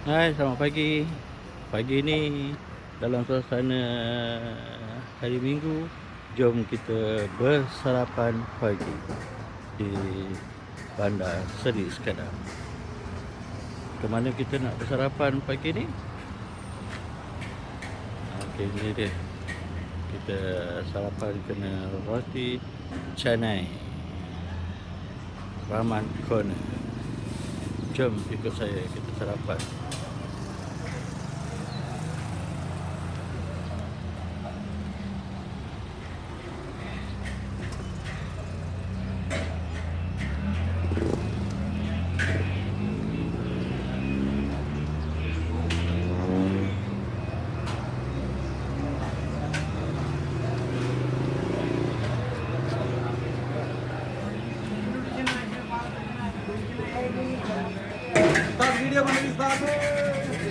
Hai, selamat pagi. Pagi ini dalam suasana hari Minggu, jom kita bersarapan pagi di Bandar Seri Skadar. Ke mana kita nak bersarapan pagi ni? Okey, ni dia. Kita sarapan kena roti canai Rahman Corner. Jom ikut saya kita sarapan.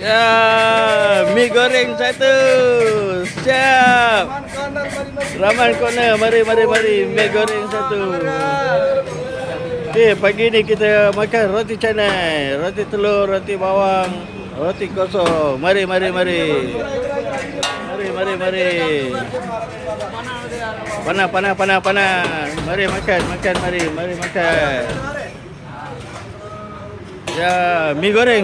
Ya, mi goreng satu. Siap. Rahman Corner, mari. Mi goreng satu. Okey, pagi ni kita makan roti canai, roti telur, roti bawang, roti kosong. Mari. Mari. Panas. Mari makan. Mari makan. Ya, mi goreng.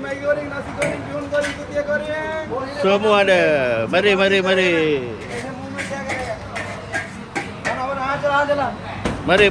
Maggi goreng, nasi goreng, bihun goreng, kutia goreng. Semua ada. Mari. Mana, hajar lah. Mari.